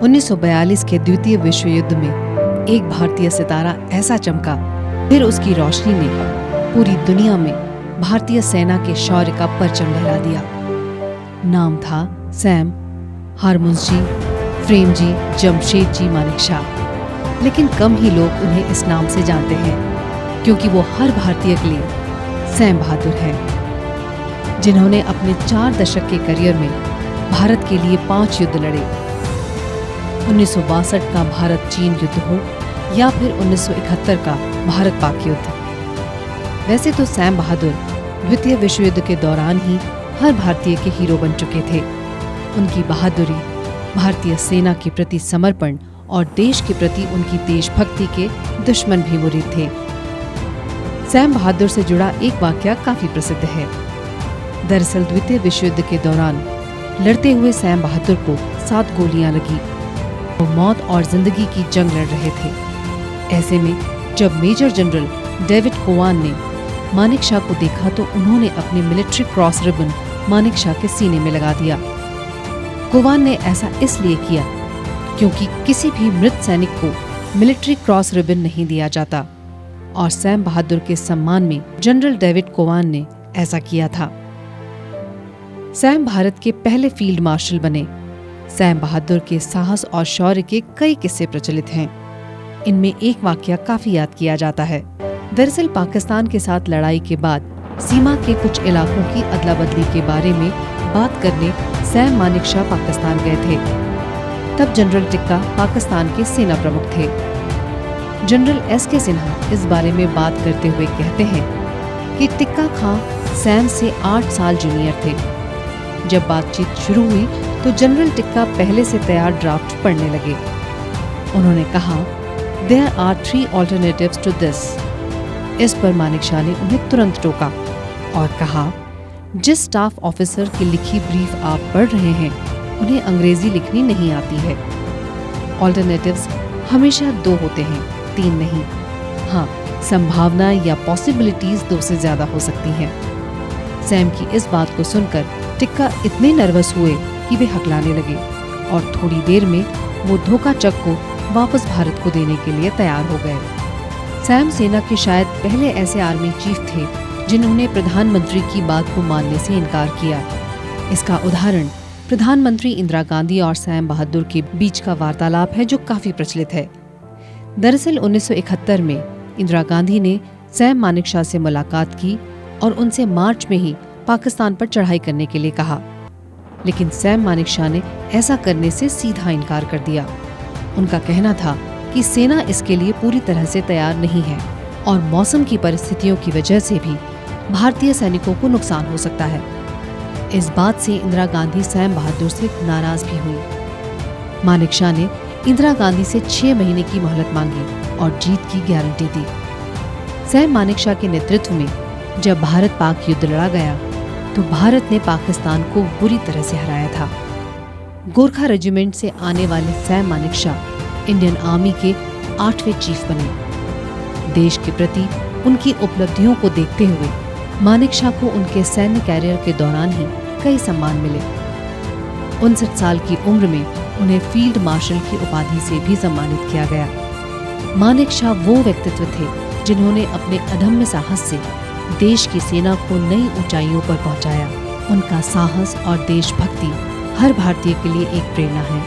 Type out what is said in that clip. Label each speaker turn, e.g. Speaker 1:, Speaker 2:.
Speaker 1: 1942 के द्वितीय विश्व युद्ध में एक भारतीय सितारा ऐसा चमका, फिर उसकी रोशनी ने पूरी दुनिया में भारतीय सेना के शौर्य का परचम लहरा दिया। नाम था सैम, हारमुस जी, प्रेम जी, जमशेद जी मानेकशॉ। लेकिन कम ही लोग उन्हें इस नाम से जानते हैं, क्योंकि वो हर भारतीय के लिए सैम बहादुर हैं, जिन्होंने अपने 4 दशक के करियर में भारत के लिए 5 युद्ध लड़े। 1962 का भारत चीन युद्ध हो या फिर 1971 का भारत पाक युद्ध। वैसे तो सैम बहादुर द्वितीय विश्व युद्ध के दौरान ही हर भारतीय के हीरो बन चुके थे। उनकी बहादुरी, भारतीय सेना के प्रति समर्पण और देश के प्रति उनकी देशभक्ति के दुश्मन भी मुरीद थे। सैम बहादुर से जुड़ा एक वाकया काफी प्रसिद्ध है। दरअसल द्वितीय विश्व युद्ध के दौरान लड़ते हुए सैम बहादुर को 7 गोलियां लगी। वो मौत और जिंदगी की जंग लड़ रहे थे। ऐसे में जब मेजर जनरल डेविड कोवान ने मानेकशॉ को देखा तो उन्होंने अपनी मिलिट्री क्रॉस रिबन मानेकशॉ के सीने में लगा दिया। कोवान ने ऐसा इसलिए किया क्योंकि किसी भी मृत सैनिक को मिलिट्री क्रॉस रिबन नहीं दिया जाता, और सैम बहादुर के सम्मान में जनरल डेविड कोवान ने ऐसा किया था। सैम भारत के पहले फील्ड मार्शल बने। सैम बहादुर के साहस और शौर्य के कई किस्से प्रचलित हैं। इनमें एक वाकया काफी याद किया जाता है। दरअसल पाकिस्तान के साथ लड़ाई के बाद सीमा के कुछ इलाकों की अदला बदली के बारे में बात करने सैम मानेकशॉ पाकिस्तान गए थे। तब जनरल टिक्का पाकिस्तान के सेना प्रमुख थे। General SK. सिन्हा इस बारे में बात करते हुए कहते हैं कि टिक्का खां सैम से 8 साल जूनियर थे। जब बातचीत शुरू हुई तो जनरल टिक्का पहले से तैयार ड्राफ्ट पढ़ने लगे। उन्होंने कहा, "There are 3 alternatives to this." इस पर मानेकशॉ ने उन्हें तुरंत टोका और कहा, "जिस स्टाफ ऑफिसर की लिखी ब्रीफ आप पढ़ रहे हैं, उन्हें अंग्रेजी लिखनी नहीं आती है। ऑल्टरनेटिव्स हमेशा 2 होते हैं, 3 नहीं। हाँ, संभावना या पॉसिबिलिटीज 2 से ज्यादा हो सकती हैं।" सैम की इस बात को सुनकर टिक्का इतने नर्वस हुए कि वे हकलाने लगे, और थोड़ी देर में वो धोखा चक को वापस भारत को देने के लिए तैयार हो गए। सैम सेना के शायद पहले ऐसे आर्मी चीफ थे जिन्होंने प्रधानमंत्री की बात को मानने से इनकार किया। इसका उदाहरण प्रधानमंत्री इंदिरा गांधी और सैम बहादुर के बीच का वार्तालाप है, जो काफी प्रचलित है। दरअसल 1971 में इंदिरा गांधी ने सैम मानेकशॉ से मुलाकात की और उनसे मार्च में ही पाकिस्तान पर चढ़ाई करने के लिए कहा, लेकिन सैम मानेकशॉ ने ऐसा करने से सीधा इनकार कर दिया। उनका कहना था कि सेना इसके लिए पूरी तरह से तैयार नहीं है और मौसम की परिस्थितियों की वजह से भी भारतीय सैनिकों को नुकसान हो सकता है। इस बात से इंदिरा गांधी सैम बहादुर से नाराज भी हुई। मानेकशॉ ने इंदिरा गांधी से 6 महीने की मोहलत मांगी और जीत की गारंटी दी। सैम मानेकशॉ के नेतृत्व में जब भारत पाक युद्ध लड़ा गया तो भारत ने पाकिस्तान को बुरी तरह से हराया था। गोरखा रेजिमेंट से आने वाले सैम मानेकशॉ इंडियन आर्मी के 8वें चीफ बने। देश के प्रति उनकी उपलब्धियों को देखते हुए मानेकशॉ को उनके सैन्य कैरियर के दौरान ही कई सम्मान मिले। 59 साल की उम्र में उन्हें फील्ड मार्शल की उपाधि से भी सम्मानित किया गया। मानेकशॉ वो व्यक्तित्व थे जिन्होंने अपने अदम्य साहस से देश की सेना को नई ऊंचाइयों पर पहुंचाया। उनका साहस और देशभक्ति हर भारतीय के लिए एक प्रेरणा है।